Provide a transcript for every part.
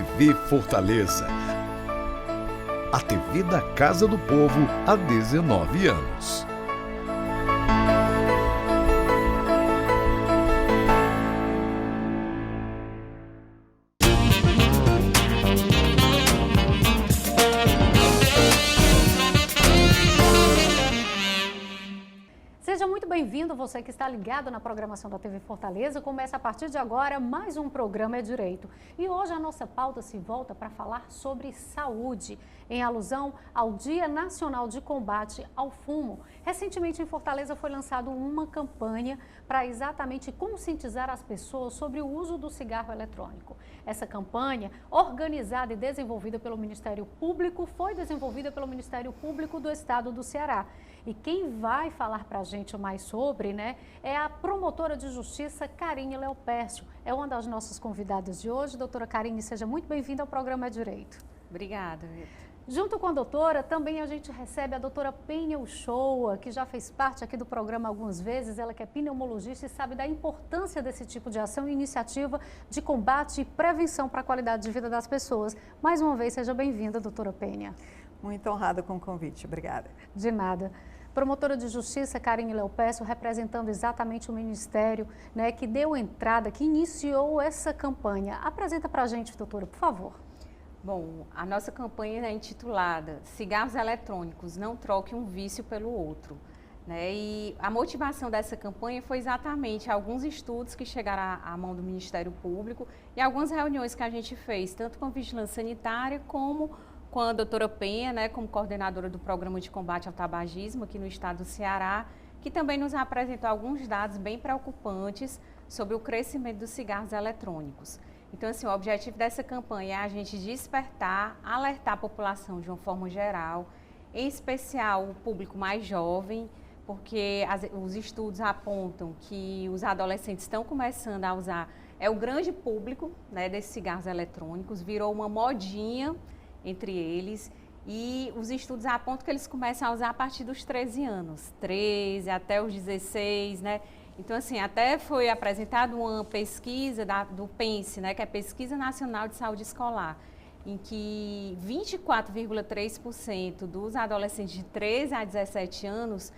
TV Fortaleza. A TV da Casa do Povo há 19 anos. Seja muito bem-vindo, você que está ligado na programação da TV Fortaleza. Começa a partir de agora mais um programa É Direito. E hoje a nossa pauta se volta para falar sobre saúde, em alusão ao Dia Nacional de Combate ao Fumo. Recentemente em Fortaleza foi lançada uma campanha para exatamente conscientizar as pessoas sobre o uso do cigarro eletrônico. Essa campanha, organizada e desenvolvida pelo Ministério Público, foi desenvolvida pelo Ministério Público do Estado do Ceará. E quem vai falar para a gente mais sobre, é a promotora de justiça Karine Leopércio. É uma das nossas convidadas de hoje. Doutora Karine, seja muito bem-vinda ao programa É Direito. Obrigada, Rita. Junto com a doutora, também a gente recebe a doutora Penha Uchoa, que já fez parte aqui do programa algumas vezes. Ela que é pneumologista e sabe da importância desse tipo de ação e iniciativa de combate e prevenção para a qualidade de vida das pessoas. Mais uma vez, seja bem-vinda, doutora Penha. Muito honrada com o convite, obrigada. De nada. Promotora de Justiça Karine Leopércio, representando exatamente o Ministério, que deu entrada, que iniciou essa campanha. Apresenta para a gente, doutora, por favor. Bom, a nossa campanha é intitulada Cigarros Eletrônicos, não troque um vício pelo outro. E a motivação dessa campanha foi exatamente alguns estudos que chegaram à mão do Ministério Público e algumas reuniões que a gente fez, tanto com a Vigilância Sanitária como com a doutora Penha, como coordenadora do Programa de Combate ao Tabagismo aqui no estado do Ceará, que também nos apresentou alguns dados bem preocupantes sobre o crescimento dos cigarros eletrônicos. Então, assim, o objetivo dessa campanha é a gente despertar, alertar a população de uma forma geral, em especial o público mais jovem, porque os estudos apontam que os adolescentes estão começando a usar, é o grande público desses cigarros eletrônicos, virou uma modinha entre eles, e os estudos apontam que eles começam a usar a partir dos 13 anos, 13 até os 16, Então, assim, até foi apresentada uma pesquisa do PENSE, que é Pesquisa Nacional de Saúde Escolar, em que 24,3% dos adolescentes de 13 a 17 anos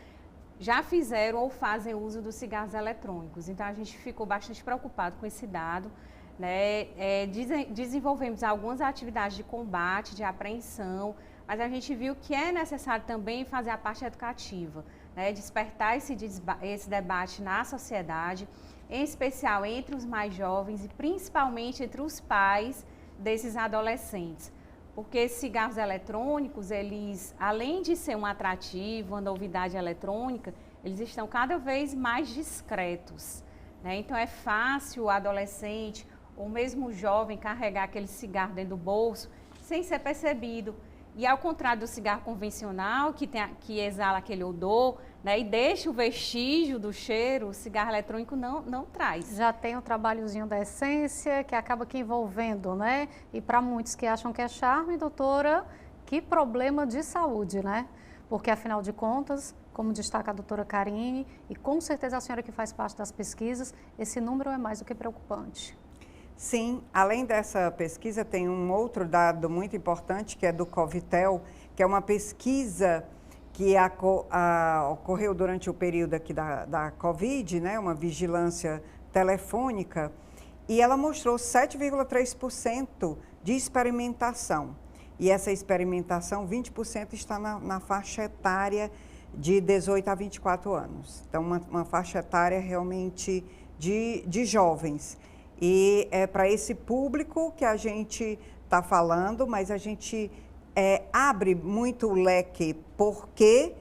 já fizeram ou fazem uso dos cigarros eletrônicos. Então, a gente ficou bastante preocupado com esse dado. Desenvolvemos algumas atividades de combate, de apreensão, mas a gente viu que é necessário também fazer a parte educativa, despertar esse debate na sociedade, em especial entre os mais jovens e principalmente entre os pais desses adolescentes. Porque esses cigarros eletrônicos, eles, além de ser um atrativo, uma novidade eletrônica, eles estão cada vez mais discretos. Então é fácil o adolescente ou mesmo o jovem carregar aquele cigarro dentro do bolso sem ser percebido. E ao contrário do cigarro convencional, que exala aquele odor, e deixa o vestígio do cheiro, o cigarro eletrônico não traz. Já tem o trabalhozinho da essência, que acaba que envolvendo, E para muitos que acham que é charme, doutora, que problema de saúde, Porque, afinal de contas, como destaca a doutora Karine, e com certeza a senhora que faz parte das pesquisas, esse número é mais do que preocupante. Sim, além dessa pesquisa, tem um outro dado muito importante, que é do Covitel, que é uma pesquisa que ocorreu durante o período aqui da Covid, uma vigilância telefônica, e ela mostrou 7,3% de experimentação. E essa experimentação, 20% está na faixa etária de 18 a 24 anos. Então, uma faixa etária realmente de jovens. E é para esse público que a gente está falando, mas a gente abre muito o leque, porque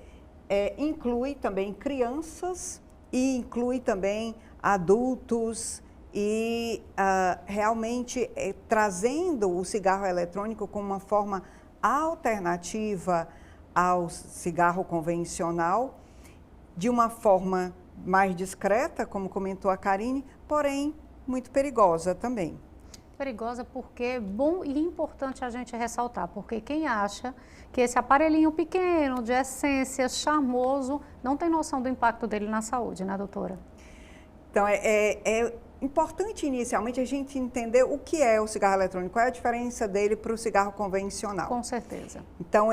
inclui também crianças e inclui também adultos e realmente trazendo o cigarro eletrônico como uma forma alternativa ao cigarro convencional, de uma forma mais discreta, como comentou a Karine, porém muito perigosa também. Perigosa porque é bom e importante a gente ressaltar, porque quem acha que esse aparelhinho pequeno, de essência, charmoso, não tem noção do impacto dele na saúde, doutora? Então, importante inicialmente a gente entender o que é o cigarro eletrônico, qual é a diferença dele para o cigarro convencional. Com certeza. Então,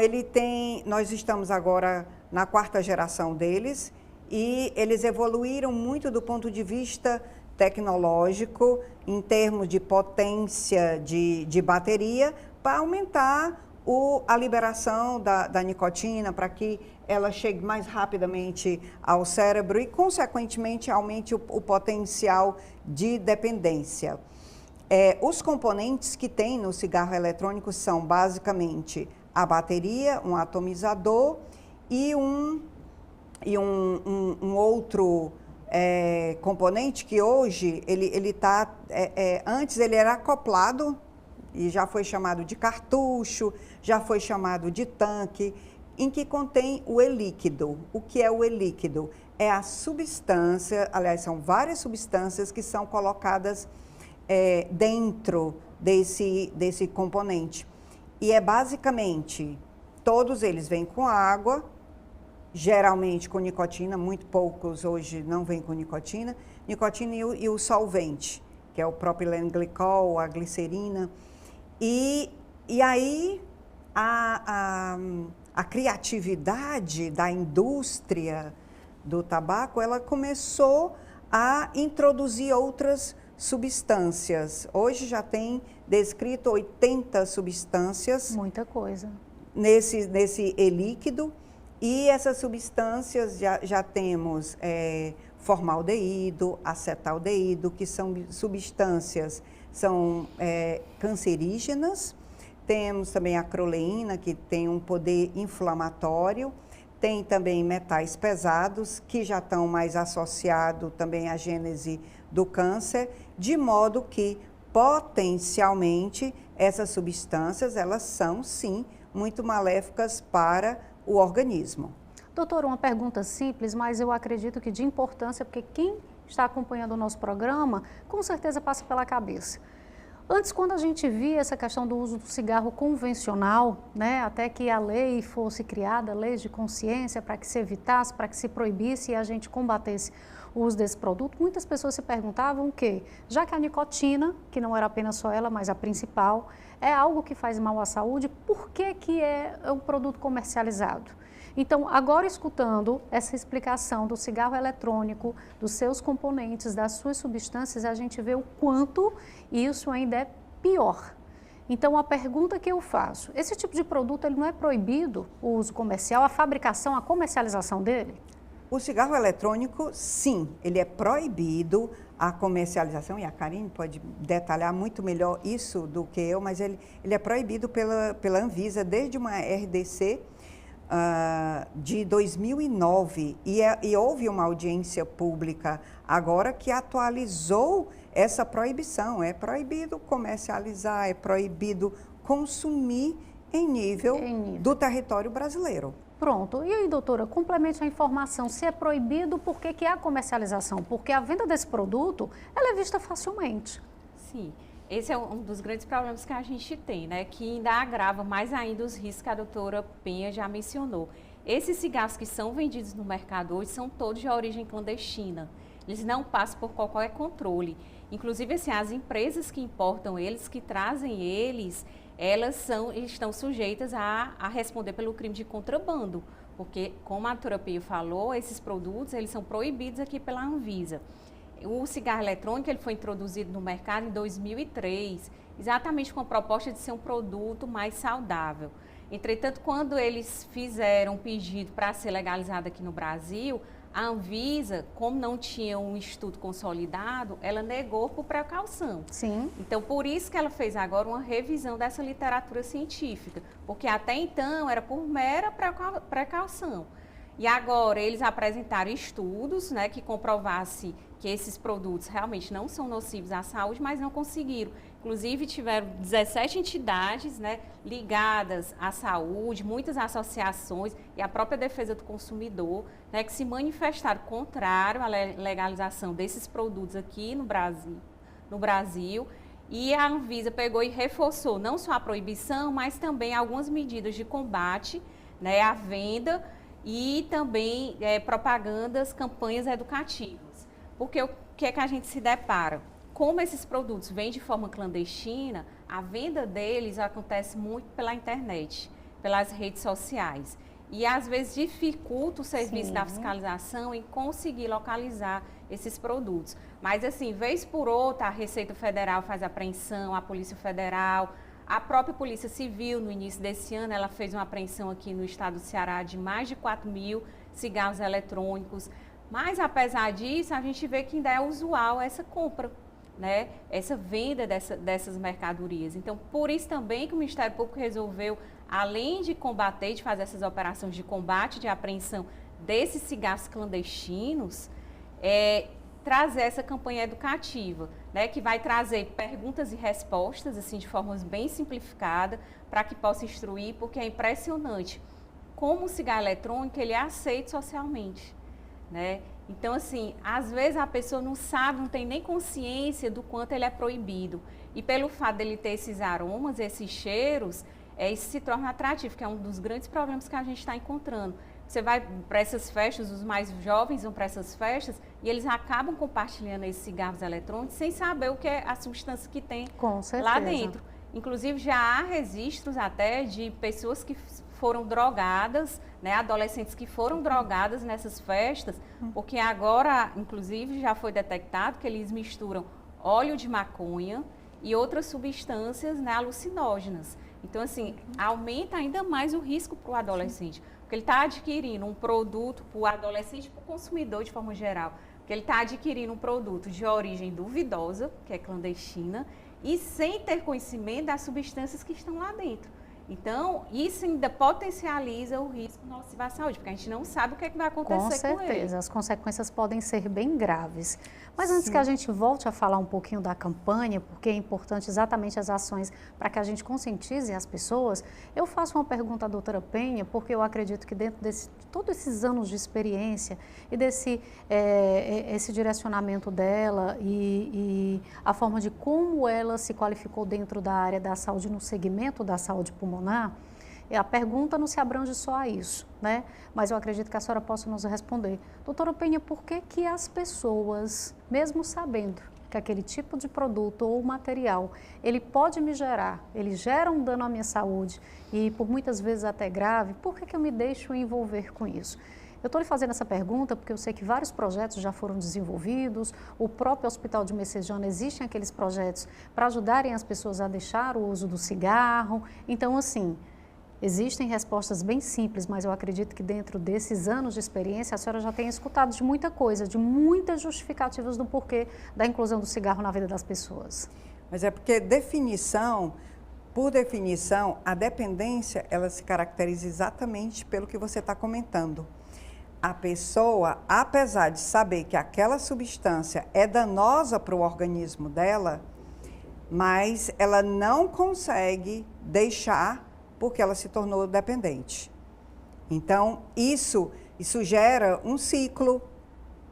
nós estamos agora na 4ª geração deles e eles evoluíram muito do ponto de vista tecnológico, em termos de potência de bateria, para aumentar a liberação da nicotina, para que ela chegue mais rapidamente ao cérebro e, consequentemente, aumente o potencial de dependência. Os componentes que tem no cigarro eletrônico são, basicamente, a bateria, um atomizador e um outro componente que hoje, antes ele era acoplado e já foi chamado de cartucho, já foi chamado de tanque, em que contém o e-líquido. O que é o e-líquido? É a substância, aliás, são várias substâncias que são colocadas dentro desse componente. E basicamente, todos eles vêm com água, geralmente com nicotina, muito poucos hoje não vêm com nicotina e o solvente, que é o propilenglicol, a glicerina. E aí a criatividade da indústria do tabaco, ela começou a introduzir outras substâncias. Hoje já tem descrito 80 substâncias. Muita coisa. Nesse e-líquido. E essas substâncias já temos formaldeído, acetaldeído, que são substâncias cancerígenas. Temos também a acroleína, que tem um poder inflamatório. Tem também metais pesados, que já estão mais associados também à gênese do câncer, de modo que, potencialmente, essas substâncias, elas são, sim, muito maléficas para o organismo. Doutora, uma pergunta simples, mas eu acredito que de importância, porque quem está acompanhando o nosso programa, com certeza passa pela cabeça. Antes, quando a gente via essa questão do uso do cigarro convencional, né, até que a lei fosse criada, leis de consciência, para que se evitasse, para que se proibisse e a gente combatesse o uso desse produto, muitas pessoas se perguntavam o quê? Já que a nicotina, que não era apenas só ela, mas a principal, é algo que faz mal à saúde, por que é um produto comercializado? Então, agora escutando essa explicação do cigarro eletrônico, dos seus componentes, das suas substâncias, a gente vê o quanto isso ainda é pior. Então, a pergunta que eu faço, esse tipo de produto, ele não é proibido o uso comercial, a fabricação, a comercialização dele? O cigarro eletrônico, sim, ele é proibido a comercialização, e a Karine pode detalhar muito melhor isso do que eu, mas ele é proibido pela Anvisa desde uma RDC de 2009 e houve uma audiência pública agora que atualizou essa proibição. É proibido comercializar, é proibido consumir em nível do território brasileiro. Pronto. E aí, doutora, complemente a informação. Se é proibido, por que é a comercialização? Porque a venda desse produto, ela é vista facilmente. Sim. Esse é um dos grandes problemas que a gente tem, né? Que ainda agrava mais ainda os riscos que a doutora Penha já mencionou. Esses cigarros que são vendidos no mercado hoje são todos de origem clandestina. Eles não passam por qualquer controle. Inclusive, assim, as empresas que importam eles, que trazem eles, elas estão sujeitas a responder pelo crime de contrabando. Porque, como a doutora Penha falou, esses produtos eles são proibidos aqui pela Anvisa. O cigarro eletrônico ele foi introduzido no mercado em 2003, exatamente com a proposta de ser um produto mais saudável. Entretanto, quando eles fizeram um pedido para ser legalizado aqui no Brasil, a Anvisa, como não tinha um estudo consolidado, ela negou por precaução. Sim. Então, por isso que ela fez agora uma revisão dessa literatura científica, porque até então era por mera precaução. E agora eles apresentaram estudos, né, que comprovassem que esses produtos realmente não são nocivos à saúde, mas não conseguiram. Inclusive, tiveram 17 entidades, né, ligadas à saúde, muitas associações e a própria defesa do consumidor, né, que se manifestaram contrário à legalização desses produtos aqui no Brasil. E a Anvisa pegou e reforçou não só a proibição, mas também algumas medidas de combate, né, à venda e também propagandas, campanhas educativas. Porque o que é que a gente se depara? como esses produtos vêm de forma clandestina, a venda deles acontece muito pela internet, pelas redes sociais. E às vezes dificulta o serviço da fiscalização em conseguir localizar esses produtos. Mas assim, vez por outra, a Receita Federal faz apreensão, a Polícia Federal, a própria Polícia Civil, no início desse ano, ela fez uma apreensão aqui no estado do Ceará de mais de 4.000 cigarros eletrônicos. Mas, apesar disso, a gente vê que ainda é usual essa compra, né? Essa venda dessas mercadorias. Então, por isso também que o Ministério Público resolveu, além de combater, de fazer essas operações de combate, de apreensão desses cigarros clandestinos, trazer essa campanha educativa, né, que vai trazer perguntas e respostas, assim, de forma bem simplificada, para que possa instruir, porque é impressionante como o cigarro eletrônico ele é aceito socialmente, né? Então, assim, às vezes a pessoa não sabe, não tem nem consciência do quanto ele é proibido. E pelo fato dele ter esses aromas, esses cheiros, isso se torna atrativo, que é um dos grandes problemas que a gente está encontrando. Você vai para essas festas, os mais jovens vão para essas festas e eles acabam compartilhando esses cigarros eletrônicos sem saber o que é a substância que tem lá dentro. Inclusive, já há registros até de pessoas que foram drogadas, né, adolescentes que foram drogadas nessas festas, porque agora, inclusive, já foi detectado que eles misturam óleo de maconha e outras substâncias, né, alucinógenas. Então, assim, aumenta ainda mais o risco para o adolescente. Porque ele está adquirindo um produto para o adolescente e para o consumidor de forma geral. Porque ele está adquirindo um produto de origem duvidosa, que é clandestina, e sem ter conhecimento das substâncias que estão lá dentro. Então, isso ainda potencializa o risco nocivo à saúde, porque a gente não sabe o que, é que vai acontecer com ele. Com certeza, as consequências podem ser bem graves. Mas antes que a gente volte a falar um pouquinho da campanha, porque é importante exatamente as ações para que a gente conscientize as pessoas, eu faço uma pergunta à doutora Penha, porque eu acredito que dentro de todos esses anos de experiência e esse direcionamento dela e a forma de como ela se qualificou dentro da área da saúde, no segmento da saúde pulmonar, a pergunta não se abrange só a isso, né? Mas eu acredito que a senhora possa nos responder. Doutora Penha, por que as pessoas, mesmo sabendo que aquele tipo de produto ou material, ele pode me gerar, ele gera um dano à minha saúde e por muitas vezes até grave, por que eu me deixo envolver com isso? Eu estou lhe fazendo essa pergunta porque eu sei que vários projetos já foram desenvolvidos, o próprio Hospital de Messejana, existem aqueles projetos para ajudarem as pessoas a deixar o uso do cigarro. Então, assim, existem respostas bem simples, mas eu acredito que dentro desses anos de experiência, a senhora já tem escutado de muita coisa, de muitas justificativas do porquê da inclusão do cigarro na vida das pessoas. Mas é porque por definição, a dependência, ela se caracteriza exatamente pelo que você está comentando. A pessoa, apesar de saber que aquela substância é danosa para o organismo dela, mas ela não consegue deixar porque ela se tornou dependente. Então, isso gera um ciclo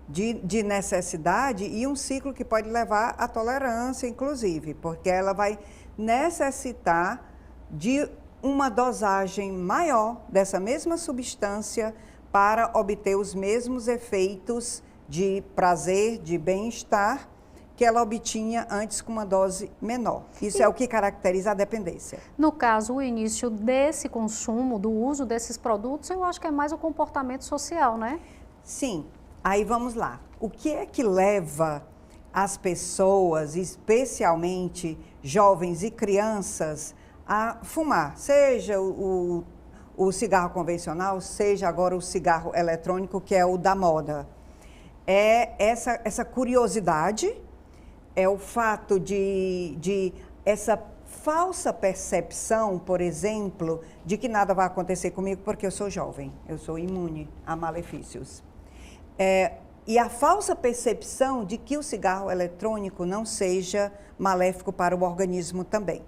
de necessidade e um ciclo que pode levar à tolerância, inclusive, porque ela vai necessitar de uma dosagem maior dessa mesma substância para obter os mesmos efeitos de prazer, de bem-estar, que ela obtinha antes com uma dose menor. Isso é o que caracteriza a dependência. No caso, o início desse consumo, do uso desses produtos, eu acho que é mais o comportamento social, né? Sim. Aí vamos lá. O que é que leva as pessoas, especialmente jovens e crianças, a fumar? Seja o cigarro convencional, seja agora o cigarro eletrônico, que é o da moda. É essa curiosidade, é o fato de essa falsa percepção, por exemplo, de que nada vai acontecer comigo porque eu sou jovem, eu sou imune a malefícios. E a falsa percepção de que o cigarro eletrônico não seja maléfico para o organismo também.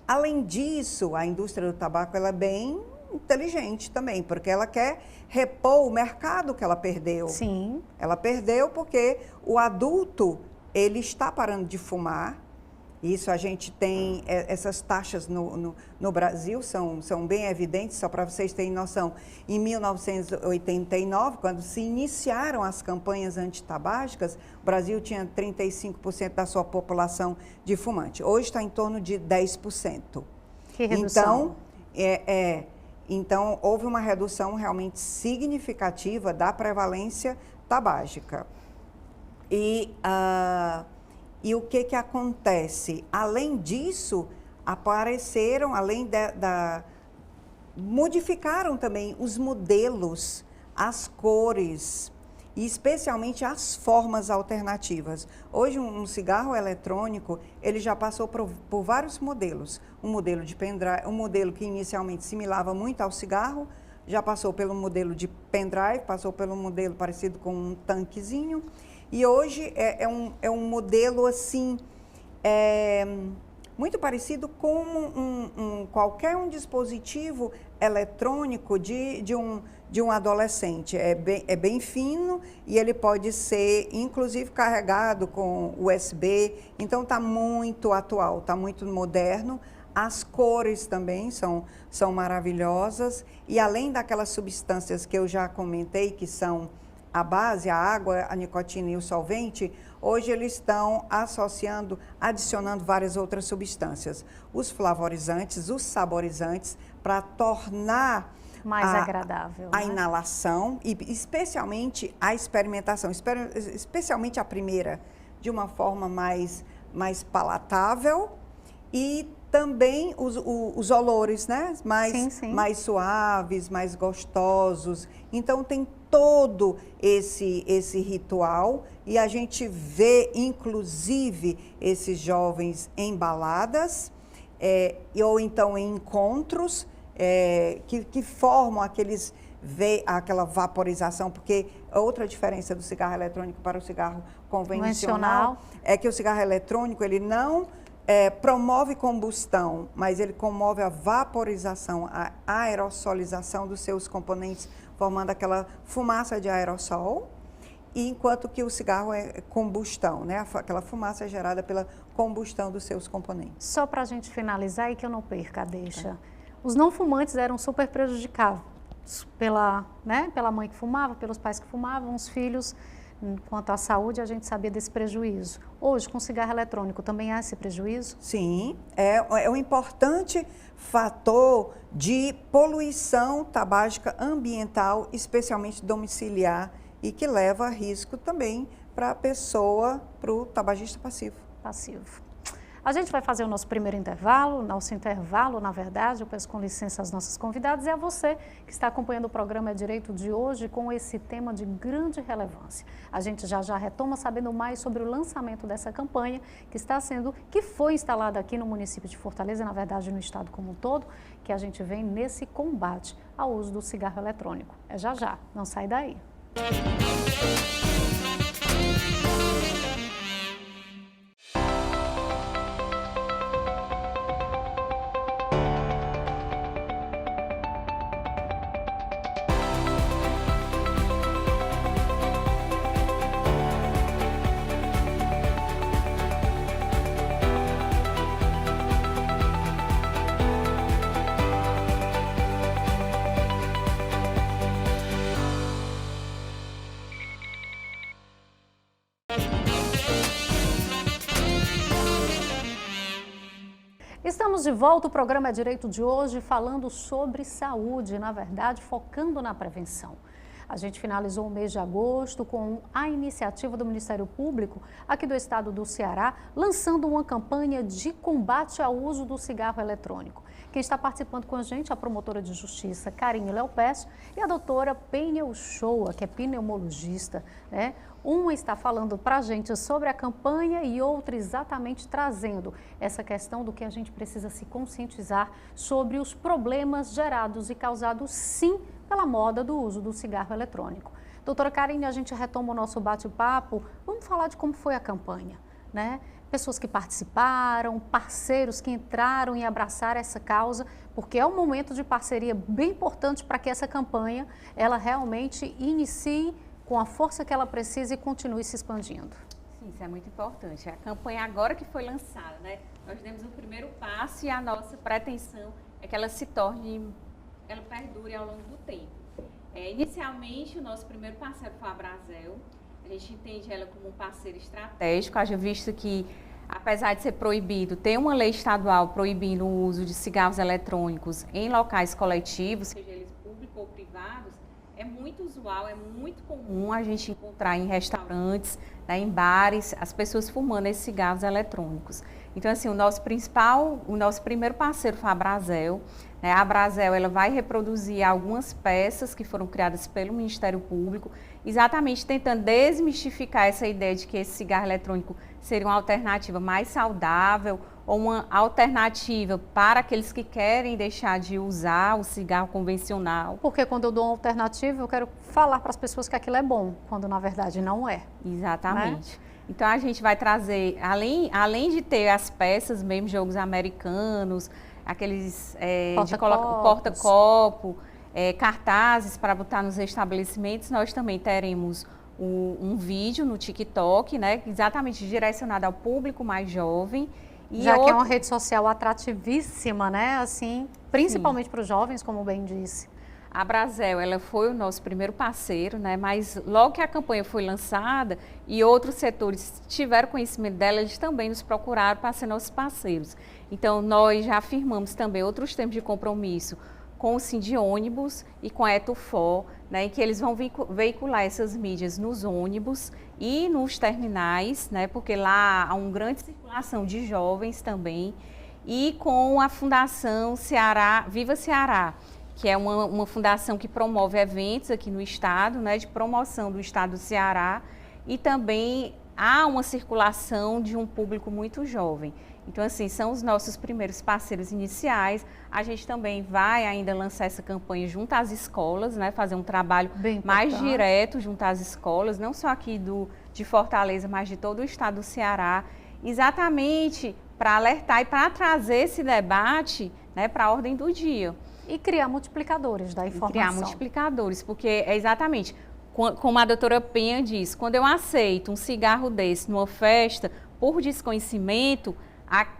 Além disso, a indústria do tabaco ela é bem inteligente também, porque ela quer repor o mercado que ela perdeu. Sim. Ela perdeu porque o adulto, ele está parando de fumar Isso a gente tem, essas taxas no Brasil são bem evidentes, só para vocês terem noção. Em 1989, quando se iniciaram as campanhas antitabágicas, o Brasil tinha 35% da sua população de fumante. Hoje está em torno de 10%. Que redução? Então, houve uma redução realmente significativa da prevalência tabágica. E o que acontece? Além disso, apareceram, modificaram também os modelos, as cores, e especialmente as formas alternativas. Hoje, um cigarro eletrônico, ele já passou por vários modelos. Um modelo de pendrive, um modelo que inicialmente similava muito ao cigarro, já passou pelo modelo de pendrive, passou pelo modelo parecido com um tanquezinho. E hoje é um modelo assim, muito parecido com qualquer dispositivo eletrônico de um adolescente. É bem fino e ele pode ser, inclusive, carregado com USB. Então, está muito atual, está muito moderno. As cores também são maravilhosas. E além daquelas substâncias que eu já comentei, que são a base, a água, a nicotina e o solvente, hoje eles estão adicionando várias outras substâncias. Os flavorizantes, os saborizantes, para tornar mais agradável, a inalação e especialmente a experimentação, especialmente a primeira, de uma forma mais palatável, e também os olores, né? Mais suaves, mais gostosos. Então, tem todo esse ritual, e a gente vê, inclusive, esses jovens em baladas, ou então em encontros, que formam aquela vaporização, porque outra diferença do cigarro eletrônico para o cigarro convencional é que o cigarro eletrônico, ele não promove combustão, mas ele promove a vaporização, a aerossolização dos seus componentes, formando aquela fumaça de aerossol, enquanto que o cigarro é combustão, né? Aquela fumaça é gerada pela combustão dos seus componentes. Só para a gente finalizar e que eu não perca a deixa. Os não fumantes eram super prejudicados pela mãe que fumava, pelos pais que fumavam, os filhos. Quanto à saúde, a gente sabia desse prejuízo. Hoje, com cigarro eletrônico, também há esse prejuízo? Sim, é um importante fator de poluição tabágica ambiental, especialmente domiciliar, e que leva a risco também para a pessoa, para o tabagista passivo. A gente vai fazer o nosso primeiro intervalo, na verdade, eu peço com licença às nossas convidadas e a você que está acompanhando o programa É Direito de hoje com esse tema de grande relevância. A gente já retoma sabendo mais sobre o lançamento dessa campanha que foi instalada aqui no município de Fortaleza, na verdade no estado como um todo, que a gente vem nesse combate ao uso do cigarro eletrônico. É já, não sai daí. Estamos de volta, o programa É Direito de hoje falando sobre saúde, na verdade, focando na prevenção. A gente finalizou o mês de agosto com a iniciativa do Ministério Público aqui do estado do Ceará, lançando uma campanha de combate ao uso do cigarro eletrônico. Quem está participando com a gente é a promotora de justiça Karine Leopécio e a doutora Penha Uchoa, que é pneumologista, né? Uma está falando para a gente sobre a campanha e outra exatamente trazendo essa questão do que a gente precisa se conscientizar sobre os problemas gerados e causados, sim, pela moda do uso do cigarro eletrônico. Doutora Karine, a gente retoma o nosso bate-papo. Vamos falar de como foi a campanha, né? Pessoas que participaram, parceiros que entraram e abraçaram essa causa, porque é um momento de parceria bem importante para que essa campanha, ela realmente inicie com a força que ela precisa e continue se expandindo. Sim, isso é muito importante. A campanha agora que foi lançada, né? Nós demos o primeiro passo e a nossa pretensão é que ela se torne, ela perdure ao longo do tempo. Inicialmente, o nosso primeiro parceiro foi a Abrazel. A gente entende ela como um parceiro estratégico, haja visto que, apesar de ser proibido, tem uma lei estadual proibindo o uso de cigarros eletrônicos em locais coletivos, seja eles públicos ou privados. É muito usual, é muito comum a gente encontrar em restaurantes, né, em bares, as pessoas fumando esses cigarros eletrônicos. Então, assim, o nosso primeiro parceiro foi a Abrazel. Né? A Abrazel, ela vai reproduzir algumas peças que foram criadas pelo Ministério Público, exatamente tentando desmistificar essa ideia de que esse cigarro eletrônico seria uma alternativa mais saudável ou uma alternativa para aqueles que querem deixar de usar o cigarro convencional. Porque quando eu dou uma alternativa, eu quero falar para as pessoas que aquilo é bom, quando na verdade não é. Exatamente. Né? Então a gente vai trazer, além de ter as peças, mesmo jogos americanos, aqueles porta-copo, cartazes para botar nos estabelecimentos, nós também teremos um vídeo no TikTok, né, exatamente direcionado ao público mais jovem. Que é uma rede social atrativíssima, né? Assim, principalmente para os jovens, como bem disse. A Abrazel, ela foi o nosso primeiro parceiro, né? Mas logo que a campanha foi lançada e outros setores tiveram conhecimento dela, eles também nos procuraram para ser nossos parceiros. Então, nós já firmamos também outros termos de compromisso com o Sindônibus e com a Etufor, né, em que eles vão veicular essas mídias nos ônibus e nos terminais, né, porque lá há uma grande circulação de jovens também, e com a Fundação Viva Ceará, que é uma fundação que promove eventos aqui no estado, né, de promoção do estado do Ceará, e também há uma circulação de um público muito jovem. Então, assim, são os nossos primeiros parceiros iniciais. A gente também vai ainda lançar essa campanha junto às escolas, né? Fazer um trabalho mais direto junto às escolas, não só aqui de Fortaleza, mas de todo o estado do Ceará, exatamente para alertar e para trazer esse debate, né, para a ordem do dia. E criar multiplicadores da informação. Criar multiplicadores, porque é exatamente, como a doutora Penha diz, quando eu aceito um cigarro desse numa festa, por desconhecimento,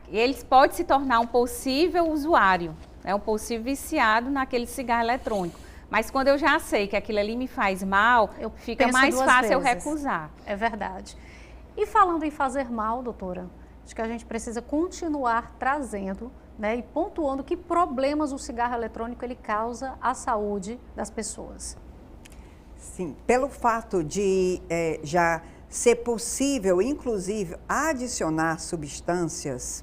eles podem se tornar um possível usuário, um possível viciado naquele cigarro eletrônico. Mas quando eu já sei que aquilo ali me faz mal, fica mais fácil eu recusar. É verdade. E falando em fazer mal, doutora, acho que a gente precisa continuar trazendo, né, e pontuando que problemas o cigarro eletrônico ele causa à saúde das pessoas. Sim, pelo fato de já ser possível, inclusive, adicionar substâncias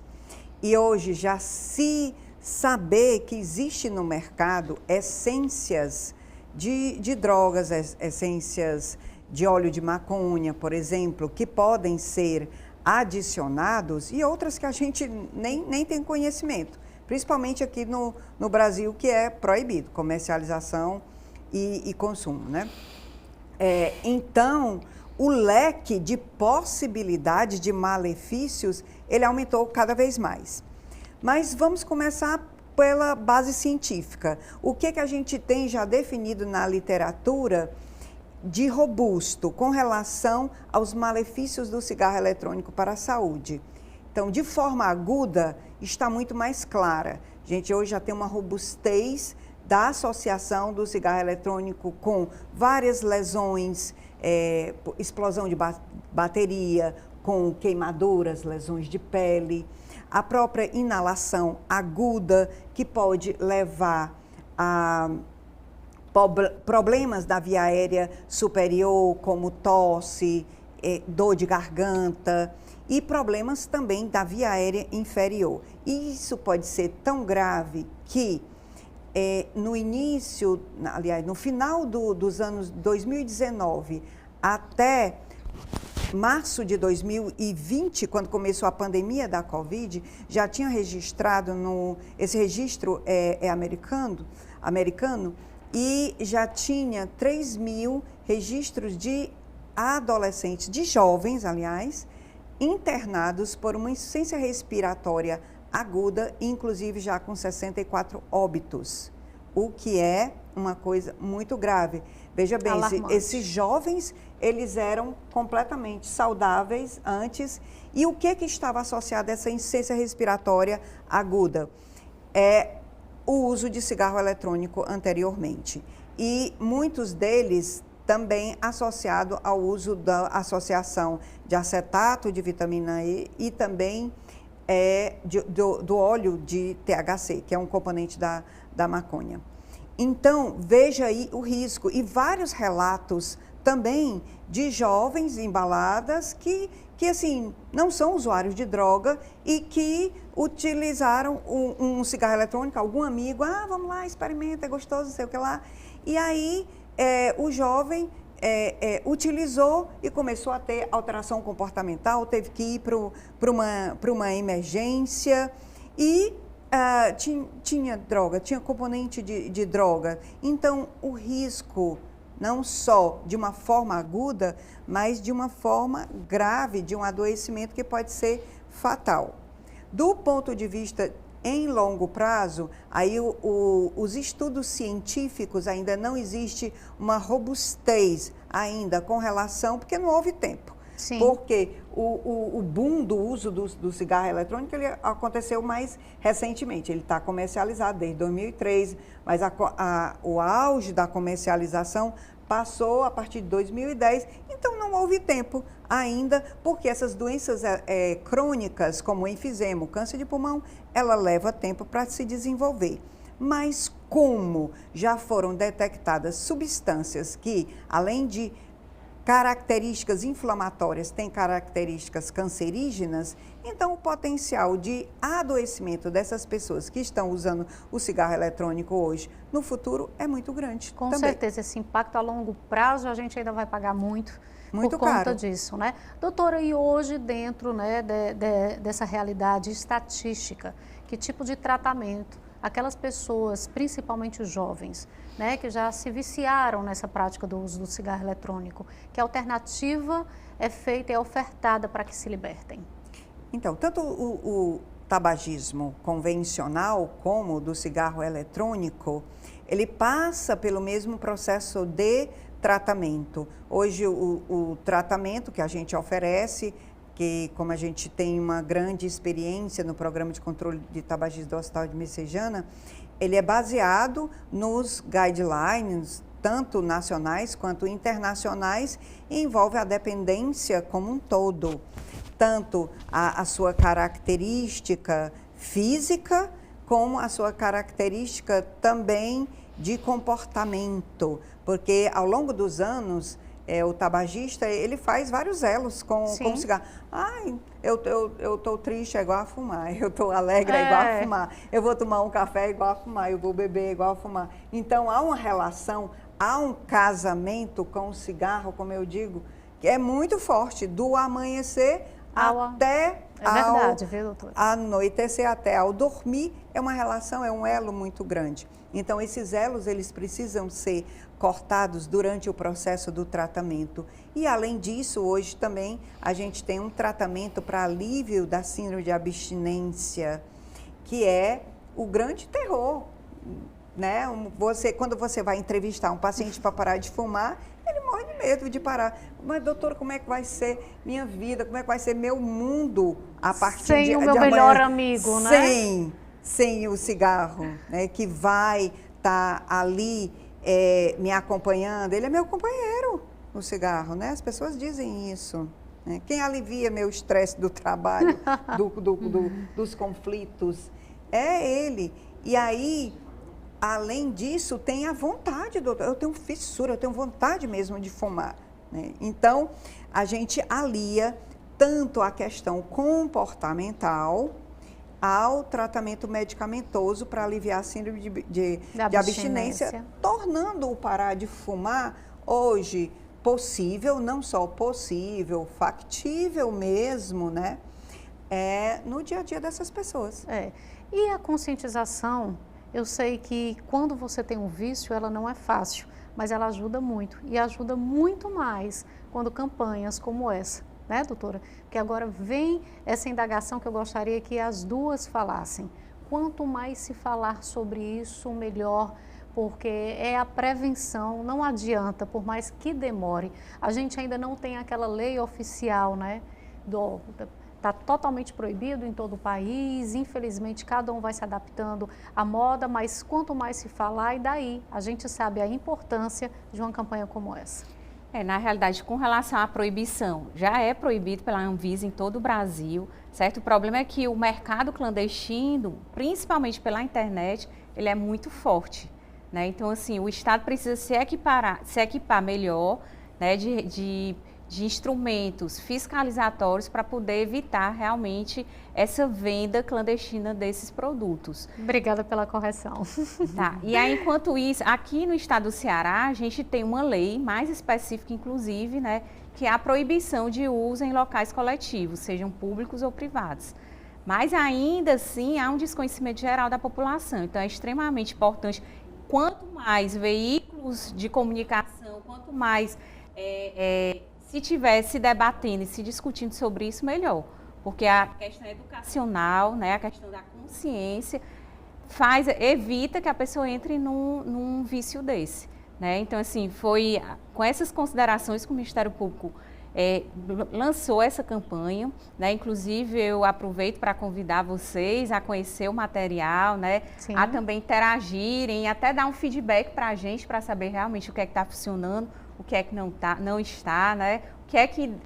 e hoje já se saber que existe no mercado essências de drogas, essências de óleo de maconha, por exemplo, que podem ser adicionados e outras que a gente nem tem conhecimento, principalmente aqui no Brasil, que é proibido comercialização e consumo, né? Então, o leque de possibilidades de malefícios, ele aumentou cada vez mais. Mas vamos começar pela base científica. O que a gente tem já definido na literatura de robusto com relação aos malefícios do cigarro eletrônico para a saúde? Então, de forma aguda, está muito mais clara. A gente hoje já tem uma robustez da associação do cigarro eletrônico com várias lesões, explosão de bateria, com queimaduras, lesões de pele, a própria inalação aguda, que pode levar a problemas da via aérea superior, como tosse, dor de garganta, e problemas também da via aérea inferior. E isso pode ser tão grave que no início, aliás, no final dos anos 2019 até março de 2020, quando começou a pandemia da Covid, já tinha registrado, esse registro é americano, e já tinha 3.000 registros de adolescentes, de jovens, aliás, internados por uma insuficiência respiratória aguda, inclusive já com 64 óbitos, o que é uma coisa muito grave. Veja bem, Alarmante. esses jovens, eles eram completamente saudáveis antes. E o que estava associado a essa insuficiência respiratória aguda? É o uso de cigarro eletrônico anteriormente. E muitos deles também associado ao uso da associação de acetato de vitamina E e também do óleo de THC, que é um componente da maconha. Então, veja aí o risco. E vários relatos também de jovens em baladas que assim, não são usuários de droga e que utilizaram um cigarro eletrônico, algum amigo, vamos lá, experimenta, é gostoso, não sei o que lá. E aí, o jovem utilizou e começou a ter alteração comportamental, teve que ir para uma emergência e tinha droga, tinha componente de droga. Então, o risco, não só de uma forma aguda, mas de uma forma grave, de um adoecimento que pode ser fatal. Do ponto de vista em longo prazo, aí os estudos científicos ainda não existe uma robustez ainda com relação, porque não houve tempo. Sim. Porque o boom do uso do cigarro eletrônico ele aconteceu mais recentemente. Ele está comercializado desde 2003, mas o auge da comercialização passou a partir de 2010, então não houve tempo ainda, porque essas doenças crônicas, como o enfisema, o câncer de pulmão, ela leva tempo para se desenvolver. Mas como já foram detectadas substâncias que, além de características inflamatórias, têm características cancerígenas, então o potencial de adoecimento dessas pessoas que estão usando o cigarro eletrônico hoje, no futuro, é muito grande. Com também. certeza, esse impacto a longo prazo a gente ainda vai pagar muito por conta disso, né? Doutora, e hoje dentro, né, dessa realidade estatística, que tipo de tratamento aquelas pessoas, principalmente os jovens, né, que já se viciaram nessa prática do uso do cigarro eletrônico, que alternativa é feita e é ofertada para que se libertem? Então, tanto o tabagismo convencional como o do cigarro eletrônico, ele passa pelo mesmo processo de tratamento. Hoje, o tratamento que a gente oferece, que como a gente tem uma grande experiência no programa de controle de tabagismo do Hospital de Messejana, ele é baseado nos guidelines, tanto nacionais quanto internacionais, e envolve a dependência como um todo. Tanto a sua característica física, como a sua característica também de comportamento, porque ao longo dos anos, o tabagista, ele faz vários elos com o cigarro. Eu estou triste, é igual a fumar. Eu estou alegre, é igual a fumar. Eu vou tomar um café, é igual a fumar. Eu vou beber, é igual a fumar. Então, há uma relação, há um casamento com o cigarro, como eu digo, que é muito forte, do amanhecer até verdade, viu, doutora? Anoitecer, até ao dormir, é uma relação, é um elo muito grande. Então, esses elos, eles precisam ser cortados durante o processo do tratamento. E, além disso, hoje também a gente tem um tratamento para alívio da síndrome de abstinência, que é o grande terror, né? Quando você vai entrevistar um paciente para parar de fumar, ele morre de medo de parar. Mas, doutora, como é que vai ser minha vida? Como é que vai ser meu mundo a partir de amanhã? Sem o meu melhor amigo, né? Sem o cigarro, né? Que vai estar ali me acompanhando. Ele é meu companheiro, o cigarro, né? As pessoas dizem isso. Né? Quem alivia meu estresse do trabalho, dos conflitos, é ele. E aí, além disso, tem a vontade, doutor. Eu tenho fissura, eu tenho vontade mesmo de fumar. Né? Então, a gente alia tanto a questão comportamental ao tratamento medicamentoso para aliviar a síndrome de abstinência, tornando o parar de fumar hoje possível, não só possível, factível mesmo, né? No dia a dia dessas pessoas. E a conscientização, eu sei que quando você tem um vício, ela não é fácil, mas ela ajuda muito. E ajuda muito mais quando campanhas como essa, né, doutora? Porque agora vem essa indagação que eu gostaria que as duas falassem. Quanto mais se falar sobre isso, melhor, porque é a prevenção, não adianta, por mais que demore. A gente ainda não tem aquela lei oficial, né? Está totalmente proibido em todo o país, infelizmente cada um vai se adaptando à moda, mas quanto mais se falar, e daí a gente sabe a importância de uma campanha como essa. Na realidade, com relação à proibição, já é proibido pela Anvisa em todo o Brasil, certo? O problema é que o mercado clandestino, principalmente pela internet, ele é muito forte, né? Então, assim, o Estado precisa se equipar melhor, né, de instrumentos fiscalizatórios para poder evitar realmente essa venda clandestina desses produtos. Obrigada pela correção. Tá. E aí, enquanto isso, aqui no estado do Ceará, a gente tem uma lei mais específica, inclusive, né, que é a proibição de uso em locais coletivos, sejam públicos ou privados. Mas ainda assim, há um desconhecimento geral da população. Então, é extremamente importante, quanto mais veículos de comunicação, quanto mais se tiver se debatendo e se discutindo sobre isso, melhor. Porque a questão educacional, né, a questão da consciência, evita que a pessoa entre num vício desse. Né? Então, assim, foi com essas considerações que o Ministério Público lançou essa campanha, né? Inclusive eu aproveito para convidar vocês a conhecer o material, né? A também interagirem, até dar um feedback para a gente, para saber realmente o que é que está funcionando, o que é que não está, né?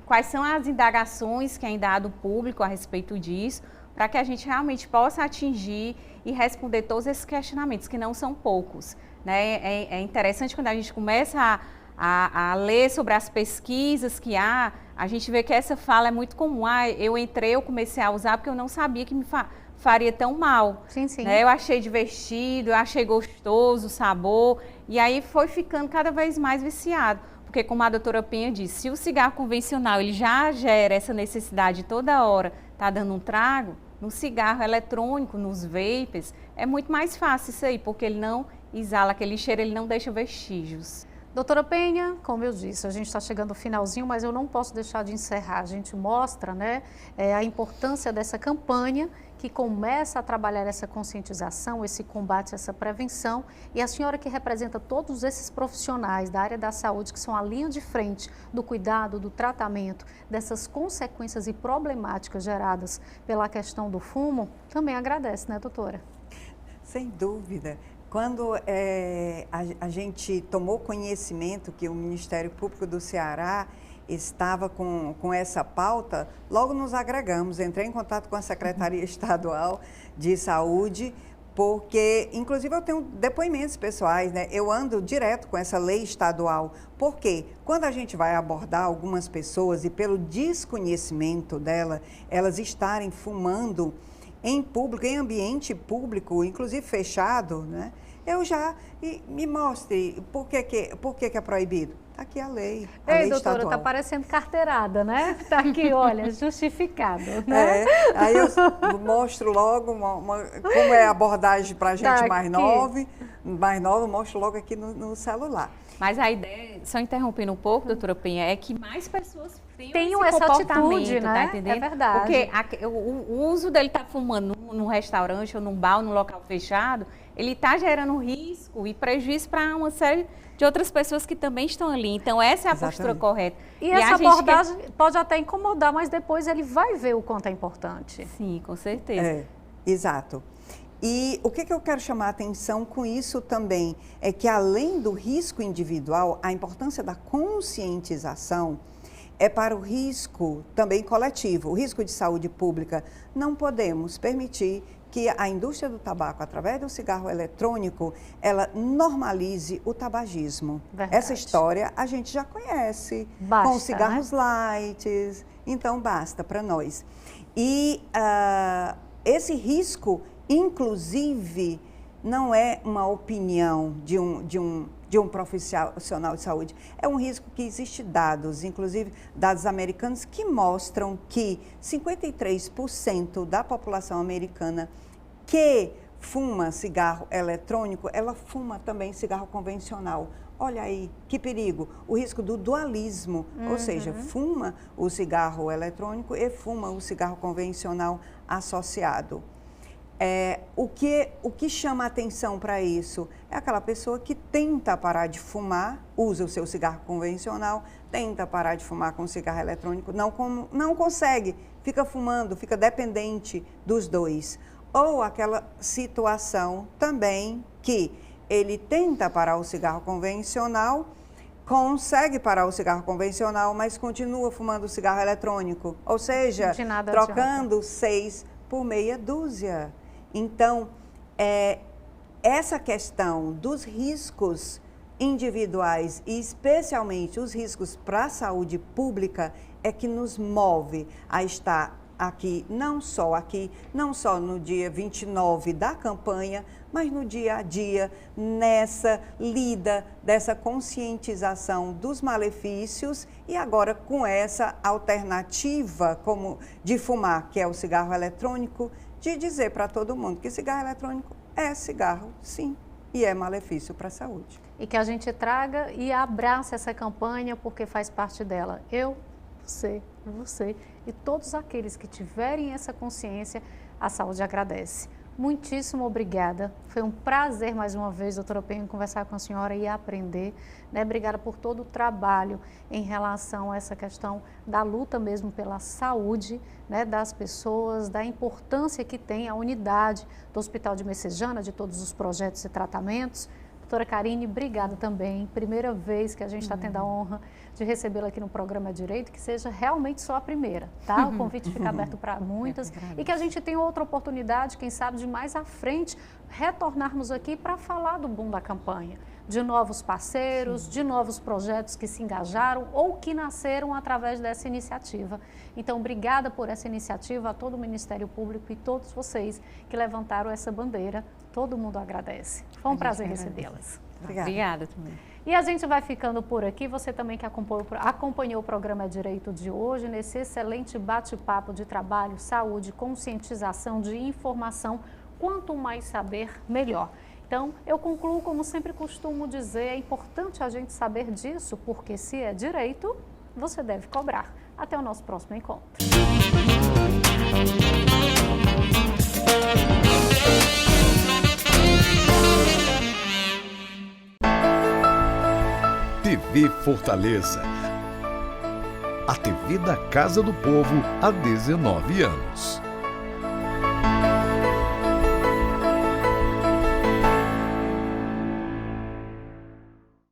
Quais são as indagações que ainda há do público a respeito disso, para que a gente realmente possa atingir e responder todos esses questionamentos, que não são poucos. Né? É interessante quando a gente começa a ler sobre as pesquisas que há, a gente vê que essa fala é muito comum. Eu comecei a usar porque eu não sabia que me faria tão mal. Sim, sim. Né? Eu achei divertido, eu achei gostoso o sabor, e aí foi ficando cada vez mais viciado. Porque, como a doutora Penha disse, se o cigarro convencional ele já gera essa necessidade toda hora, tá dando um trago, no cigarro eletrônico, nos vapes, é muito mais fácil isso aí, porque ele não exala aquele cheiro, ele não deixa vestígios. Doutora Penha, como eu disse, a gente está chegando ao finalzinho, mas eu não posso deixar de encerrar. A gente mostra, né, a importância dessa campanha que começa a trabalhar essa conscientização, esse combate, essa prevenção. E a senhora que representa todos esses profissionais da área da saúde, que são a linha de frente do cuidado, do tratamento, dessas consequências e problemáticas geradas pela questão do fumo, também agradece, né, doutora? Sem dúvida. Quando a gente tomou conhecimento que o Ministério Público do Ceará estava com essa pauta, logo nos agregamos, entrei em contato com a Secretaria Estadual de Saúde, porque, inclusive, eu tenho depoimentos pessoais, né? Eu ando direto com essa lei estadual, porque quando a gente vai abordar algumas pessoas e pelo desconhecimento elas estarem fumando em público, em ambiente público, inclusive fechado, né? Eu já me mostre por que é proibido. Está aqui a lei. Ei, doutora, está parecendo carteirada, né? Está aqui, olha, justificado. Né? Aí eu mostro logo como é a abordagem para a gente mais nova, mostro logo aqui no celular. Mas a ideia, só interrompendo um pouco, doutora Penha, é que mais pessoas tenham essa atitude, né? Tá entendendo? É verdade. Porque o uso dele estar fumando num restaurante ou num bar, ou num local fechado, ele está gerando risco e prejuízo para uma série de outras pessoas que também estão ali. Então, essa é a postura correta. E essa abordagem pode até incomodar, mas depois ele vai ver o quanto é importante. Sim, com certeza. Exato. E o que eu quero chamar a atenção com isso também é que, além do risco individual, a importância da conscientização é para o risco também coletivo, o risco de saúde pública. Não podemos permitir que a indústria do tabaco, através do cigarro eletrônico, ela normalize o tabagismo. Verdade. Essa história a gente já conhece, basta, com os cigarros light, então basta para nós. E esse risco, inclusive, não é uma opinião de um profissional de saúde, é um risco que existe dados, inclusive dados americanos, que mostram que 53% da população americana que fuma cigarro eletrônico, ela fuma também cigarro convencional. Olha aí, que perigo, o risco do dualismo, ou seja, fuma o cigarro eletrônico e fuma o cigarro convencional associado. O que chama a atenção para isso? É aquela pessoa que tenta parar de fumar, usa o seu cigarro convencional, tenta parar de fumar com cigarro eletrônico, não consegue, fica fumando, fica dependente dos dois. Ou aquela situação também que ele tenta parar o cigarro convencional, consegue parar o cigarro convencional, mas continua fumando o cigarro eletrônico. Ou seja, trocando 6 por meia dúzia. Então, essa questão dos riscos individuais e especialmente os riscos para a saúde pública é que nos move a estar aqui, não só no dia 29 da campanha, mas no dia a dia, nessa lida dessa conscientização dos malefícios e agora com essa alternativa como de fumar, que é o cigarro eletrônico, de dizer para todo mundo que cigarro eletrônico é cigarro, sim, e é malefício para a saúde. E que a gente traga e abrace essa campanha porque faz parte dela. Eu, você e todos aqueles que tiverem essa consciência, a saúde agradece. Muitíssimo obrigada. Foi um prazer mais uma vez, doutora Penha, conversar com a senhora e aprender. Né? Obrigada por todo o trabalho em relação a essa questão da luta mesmo pela saúde, né, das pessoas, da importância que tem a unidade do Hospital de Messejana, de todos os projetos e tratamentos. Doutora Karine, obrigada também. Primeira vez que a gente está tendo a honra de recebê-la aqui no programa Direito, que seja realmente só a primeira, tá? O convite fica aberto para muitas e que a gente tenha outra oportunidade, quem sabe, de mais à frente retornarmos aqui para falar do boom da campanha, de novos parceiros, de novos projetos que se engajaram ou que nasceram através dessa iniciativa. Então, obrigada por essa iniciativa a todo o Ministério Público e todos vocês que levantaram essa bandeira. Todo mundo agradece. Foi um prazer recebê-las. Obrigada também. E a gente vai ficando por aqui. Você também que acompanhou o programa Direito de hoje, nesse excelente bate-papo de trabalho, saúde, conscientização, de informação. Quanto mais saber, melhor. Então, eu concluo, como sempre costumo dizer, é importante a gente saber disso, porque se é direito, você deve cobrar. Até o nosso próximo encontro. TV Fortaleza. A TV da Casa do Povo há 19 anos.